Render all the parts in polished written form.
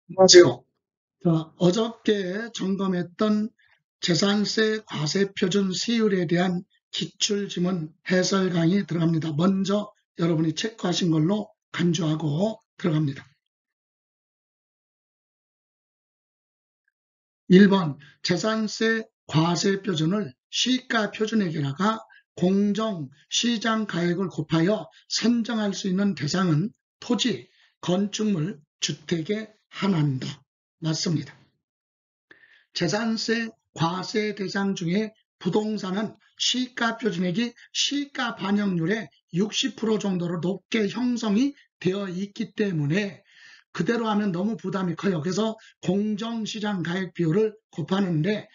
안녕하세요. 자, 어저께 점검했던 재산세 과세 표준 세율에 대한 기출지문 해설 강의 들어갑니다. 먼저 여러분이 체크하신 걸로 간주하고 들어갑니다. 1번 재산세 과세 표준을 시가 표준액에다가 공정 시장 가액을 곱하여 산정할 수 있는 대상은 토지, 건축물, 주택에 한한다. 맞습니다. 재산세 과세 대상 중에 부동산은 시가 표준액이 시가 반영률의 60% 정도로 높게 형성이 되어 있기 때문에 그대로 하면 너무 부담이 커요. 그래서 공정시장 가액 비율을 곱하는데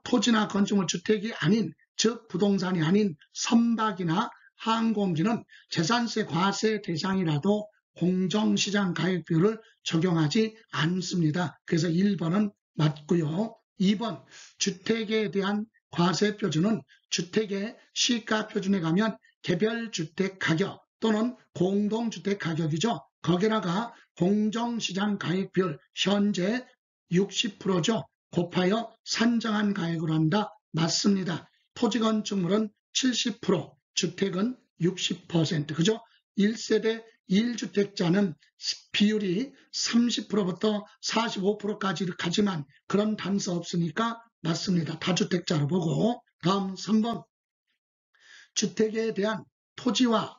토지나 건축물 주택이 아닌, 즉 부동산이 아닌 선박이나 항공기는 재산세 과세 대상이라도 공정시장 가액 비율을 적용하지 않습니다. 그래서 1번은 맞고요. 2번 주택에 대한 과세 표준은 주택의 시가 표준에 가면 개별 주택 가격 또는 공동주택 가격이죠. 거기다가 공정시장 가액 비율 현재 60%죠. 곱하여 산정한 가액으로 한다. 맞습니다. 토지 건축물은 70%, 주택은 60%. 그죠? 1세대 1주택자는 비율이 30%부터 45%까지 가지만 그런 단서 없으니까 맞습니다. 다주택자로 보고. 다음 3번 주택에 대한 토지와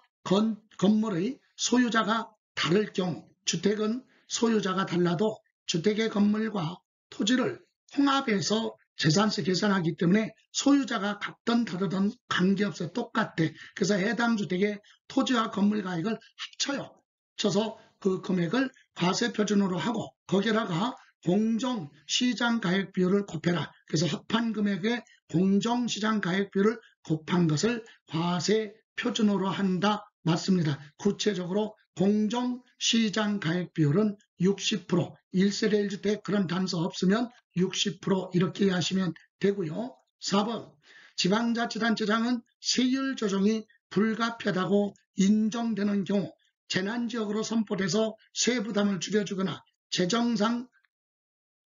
건물의 소유자가 다를 경우, 주택은 소유자가 달라도 주택의 건물과 토지를 통합해서 재산세 계산하기 때문에 소유자가 같든 다르든 관계없어요. 똑같아. 그래서 해당 주택의 토지와 건물 가액을 합쳐요. 합쳐서 그 금액을 과세 표준으로 하고 거기다가 공정시장 가액 비율을 곱해라. 그래서 합한 금액의 공정시장 가액 비율을 곱한 것을 과세 표준으로 한다. 맞습니다. 구체적으로 공정시장 가액 비율은 60%, 1세대 1주택 그런 단서 없으면 60% 이렇게 하시면 되고요. 4번 지방자치단체장은 세율 조정이 불가피하다고 인정되는 경우 재난지역으로 선포돼서 세부담을 줄여주거나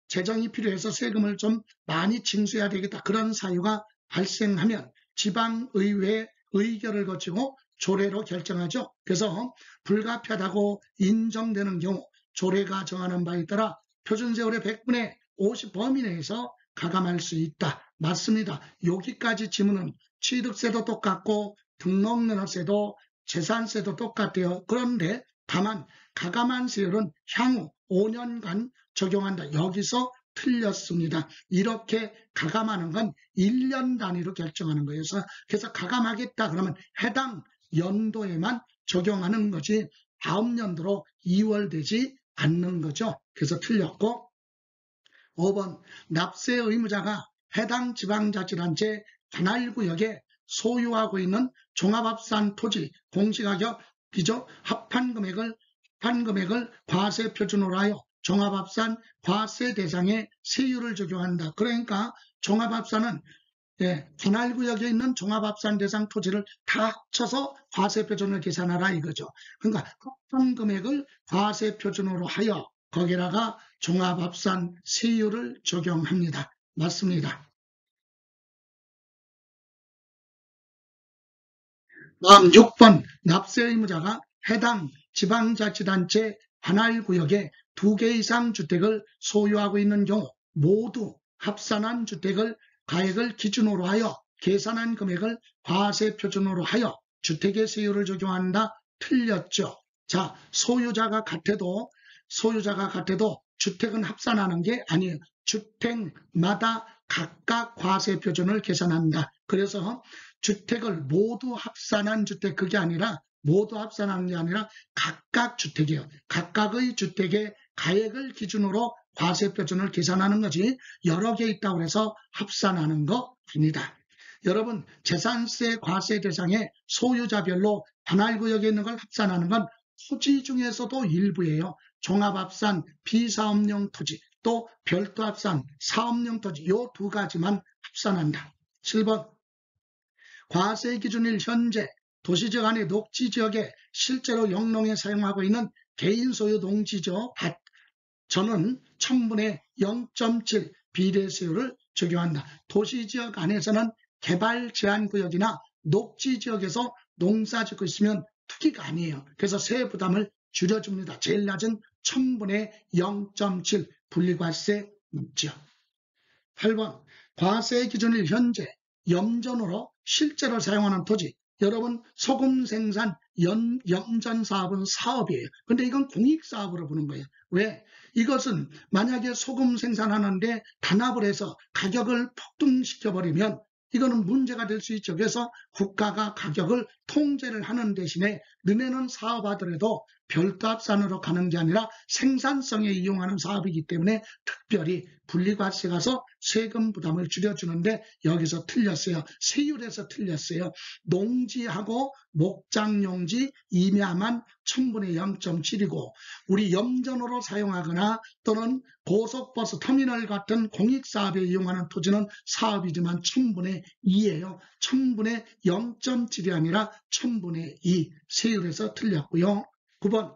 재정이 필요해서 세금을 좀 많이 징수해야 되겠다. 그런 사유가 발생하면 지방의회 의결을 거치고 조례로 결정하죠. 그래서 불가피하다고 인정되는 경우 조례가 정하는 바에 따라 표준세율의 100분의 50 범위 내에서 가감할 수 있다. 맞습니다. 여기까지 지문은 취득세도 똑같고 등록면허세도 재산세도 똑같아요. 그런데 다만 가감한 세율은 향후 5년간 적용한다. 여기서 틀렸습니다. 이렇게 가감하는 건 1년 단위로 결정하는 거예요. 그래서 가감하겠다 그러면 해당 연도에만 적용하는 거지 다음 연도로 2월되지 않는 거죠. 그래서 틀렸고 5번 납세 의무자가 해당 지방자치단체 관할구역에 소유하고 있는 종합합산 토지 공시가격이죠. 합한 금액을 과세 표준으로 하여 종합합산 과세 대상에 세율을 적용한다. 그러니까 종합합산은 관할구역에 있는 종합합산 대상 토지를 다 합쳐서 과세 표준을 계산하라 이거죠. 그러니까 합산 금액을 과세 표준으로 하여 거기다가 종합합산 세율을 적용합니다. 맞습니다. 다음 6번 납세 의무자가 해당 지방자치단체 관할구역에 2개 이상 주택을 소유하고 있는 경우 모두 합산한 주택을 가액을 기준으로 하여 계산한 금액을 과세 표준으로 하여 주택의 세율을 적용한다. 틀렸죠. 자, 소유자가 같아도 주택은 합산하는 게 아니에요. 주택마다 각각 과세 표준을 계산한다. 그래서 주택을 모두 합산한 주택 그게 아니라 모두 합산하는 게 아니라 각각 주택이에요. 각각의 주택의 가액을 기준으로 과세 표준을 계산하는 거지 여러 개 있다고 해서 합산하는 거 아니다. 여러분 재산세 과세 대상에 소유자별로 관할구역에 있는 걸 합산하는 건 토지 중에서도 일부예요. 종합합산 비사업용 토지 또 별도합산 사업용 토지 이 두 가지만 합산한다. 7번 과세 기준일 현재 도시지역 안의 녹지지역에 실제로 영농에 사용하고 있는 개인 소유 농지죠. 밭, 저는 1000분의 0.7 비례세율을 적용한다. 도시지역 안에서는 개발 제한구역이나 녹지지역에서 농사 짓고 있으면 투기가 아니에요. 그래서 세액 부담을 줄여줍니다. 제일 낮은 1000분의 0.7 분리과세 묻죠. 8번 과세 기준일 현재 염전으로 실제로 사용하는 토지. 여러분 소금 생산 염전 사업은 사업이에요. 근데 이건 공익사업으로 보는 거예요. 왜? 이것은 만약에 소금 생산하는데 단합을 해서 가격을 폭등시켜버리면 이거는 문제가 될 수 있죠. 그래서 국가가 가격을 통제를 하는 대신에 너네는 사업하더라도 별도 합산으로 가는 게 아니라 생산성에 이용하는 사업이기 때문에 특별히 분리과세 가서 세금 부담을 줄여주는데 여기서 틀렸어요. 세율에서 틀렸어요. 농지하고 목장용지 임야만 1000분의 0.7이고 우리 염전으로 사용하거나 또는 고속버스 터미널 같은 공익사업에 이용하는 토지는 사업이지만 1000분의 2예요. 1000분의 0.7이 아니라 1000분의 2 세율에서 틀렸고요. 9번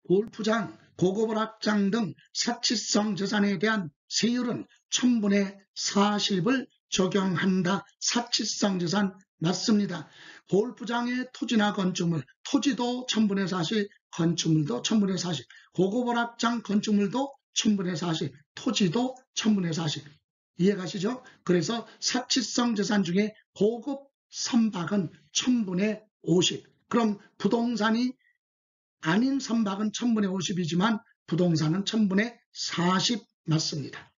골프장, 고급오락장 등 사치성 재산에 대한 세율은 1000분의 40을 적용한다. 사치성 재산 맞습니다. 골프장의 토지나 건축물, 토지도 1000분의 40, 건축물도 1000분의 40, 고급오락장 건축물도 1000분의 40, 토지도 1000분의 40. 이해가시죠? 그래서 사치성 재산 중에 고급 선박은 1000분의 50. 그럼 부동산이 아닌 선박은 1000분의 50이지만 부동산은 1000분의 40 맞습니다.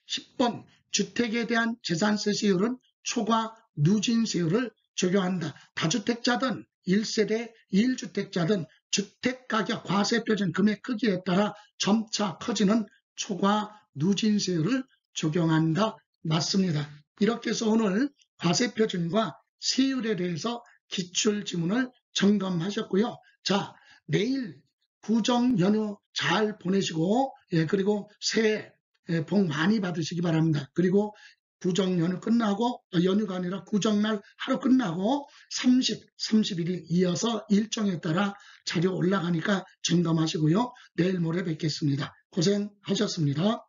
10번 주택에 대한 재산세 세율은 초과 누진세율을 적용한다. 다주택자든 1세대 1주택자든 주택가격 과세표준 금액 크기에 따라 점차 커지는 초과 누진세율을 적용한다. 맞습니다. 이렇게 해서 오늘 과세표준과 세율에 대해서 기출지문을 점검하셨고요. 자, 내일 구정 연휴 잘 보내시고 그리고 새해 복 많이 받으시기 바랍니다. 그리고 구정 연휴 끝나고 연휴가 아니라 구정날 하루 끝나고 30, 31일 이어서 일정에 따라 자료 올라가니까 점검하시고요. 내일 모레 뵙겠습니다. 고생하셨습니다.